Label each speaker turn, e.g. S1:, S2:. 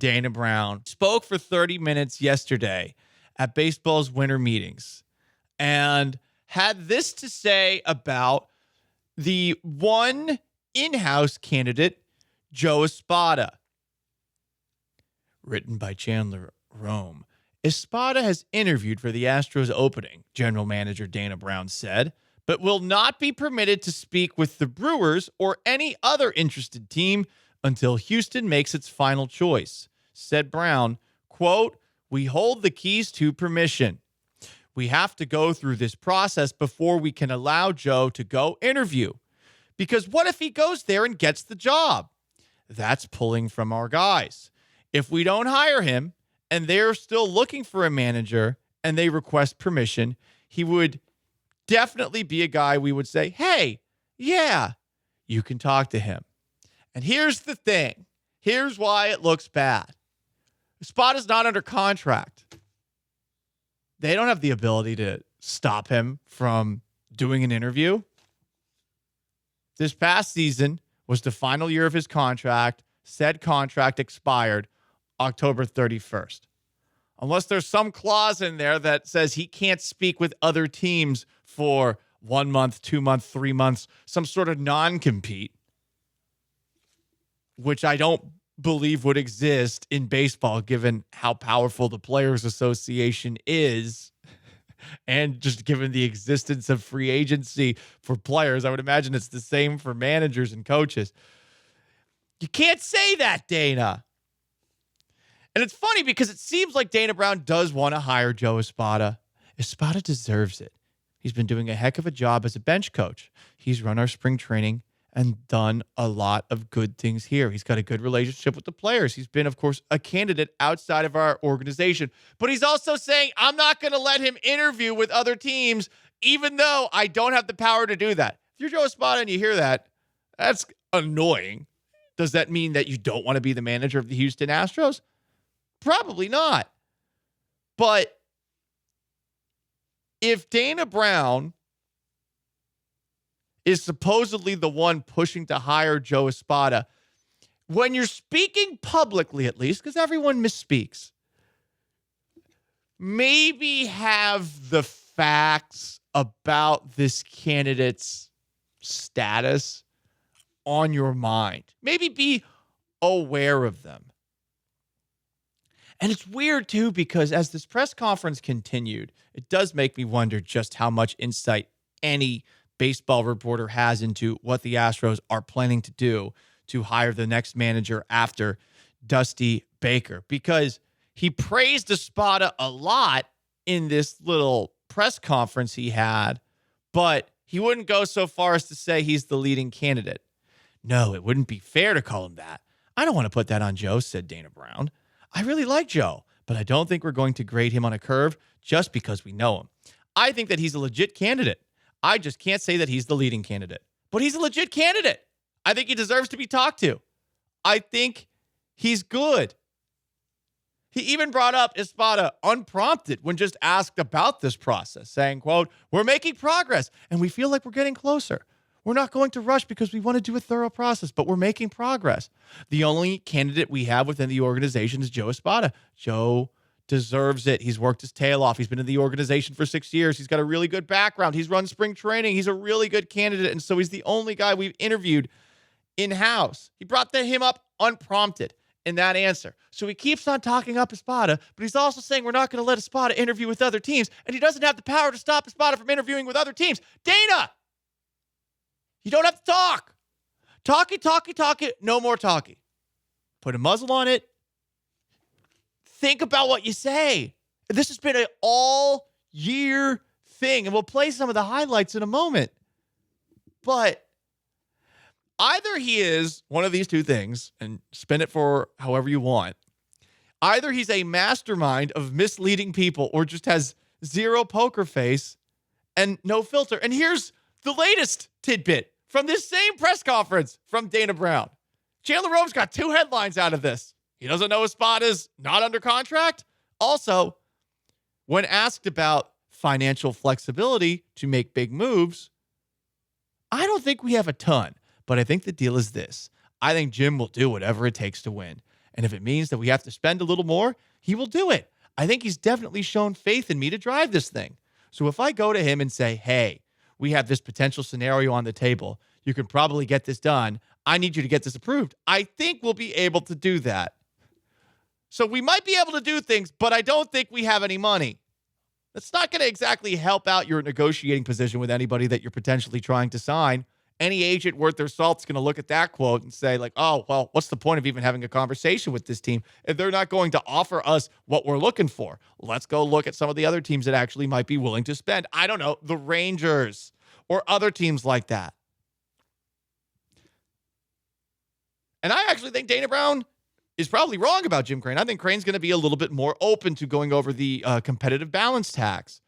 S1: Dana Brown, spoke for 30 minutes yesterday at baseball's winter meetings and had this to say about the one in-house candidate, Joe Espada. Written by Chandler Rome. Espada has interviewed for the Astros opening, General Manager Dana Brown said, but will not be permitted to speak with the Brewers or any other interested team until Houston makes its final choice. Said Brown, quote, "We hold the keys to permission. We have to go through this process before we can allow Joe to go interview. Because what if he goes there and gets the job? That's pulling from our guys. If we don't hire him and they're still looking for a manager and they request permission, he would definitely be a guy we would say, hey, yeah, you can talk to him." And here's the thing. Here's why it looks bad. Espada's not under contract. They don't have the ability to stop him from doing an interview. This past season was the final year of his contract. Said contract expired October 31st. Unless there's some clause in there that says he can't speak with other teams for 1 month, 2 months, 3 months, some sort of non-compete, which I don't believe would exist in baseball given how powerful the Players Association is and just given the existence of free agency for players. I would imagine it's the same for managers and coaches. You can't say that, Dana. And it's funny because it seems like Dana Brown does want to hire Joe Espada. Espada deserves it. He's been doing a heck of a job as a bench coach. He's run our spring training and done a lot of good things here. He's got a good relationship with the players. He's been, of course, a candidate outside of our organization. But he's also saying, I'm not going to let him interview with other teams, even though I don't have the power to do that. If you're Joe Espada and you hear that, that's annoying. Does that mean that you don't want to be the manager of the Houston Astros? Probably not. But if Dana Brown is supposedly the one pushing to hire Joe Espada, when you're speaking publicly, at least, because everyone misspeaks, maybe have the facts about this candidate's status on your mind. Maybe be aware of them. And it's weird, too, because as this press conference continued, it does make me wonder just how much insight any baseball reporter has into what the Astros are planning to do to hire the next manager after Dusty Baker, because he praised Espada a lot in this little press conference he had, but he wouldn't go so far as to say he's the leading candidate. No, it wouldn't be fair to call him that. I don't want to put that on Joe, said Dana Brown. I really like Joe, but I don't think we're going to grade him on a curve just because we know him. I think that he's a legit candidate. I just can't say that he's the leading candidate. But he's a legit candidate. I think he deserves to be talked to. I think he's good. He even brought up Espada unprompted when just asked about this process, saying, quote, "We're making progress, and we feel like we're getting closer. We're not going to rush because we want to do a thorough process, but we're making progress. The only candidate we have within the organization is Joe Espada. Joe deserves it. He's worked his tail off. He's been in the organization for 6 years. He's got a really good background. He's run spring training. He's a really good candidate, and so he's the only guy we've interviewed in-house." He brought him up unprompted in that answer. So he keeps on talking up Espada, but he's also saying we're not going to let Espada interview with other teams, and he doesn't have the power to stop Espada from interviewing with other teams. Dana! You don't have to talk. Talkie, no more talkie. Put a muzzle on it. Think about what you say. This has been an all-year thing, and we'll play some of the highlights in a moment. But either he is one of these two things, and spin it for however you want. Either he's a mastermind of misleading people or just has zero poker face and no filter. And here's the latest tidbit from this same press conference from Dana Brown. Chandler Rome's got two headlines out of this. He doesn't know his spot is not under contract. Also, when asked about financial flexibility to make big moves, I don't think we have a ton, but I think the deal is this. I think Jim will do whatever it takes to win. And if it means that we have to spend a little more, he will do it. I think he's definitely shown faith in me to drive this thing. So if I go to him and say, hey, we have this potential scenario on the table, you can probably get this done. I need you to get this approved. I think we'll be able to do that. So we might be able to do things, but I don't think we have any money. That's not going to exactly help out your negotiating position with anybody that you're potentially trying to sign. Any agent worth their salt is going to look at that quote and say, like, oh, well, what's the point of even having a conversation with this team if they're not going to offer us what we're looking for? Let's go look at some of the other teams that actually might be willing to spend. I don't know, the Rangers or other teams like that. And I actually think Dana Brown is probably wrong about Jim Crane. I think Crane's going to be a little bit more open to going over the competitive balance tax.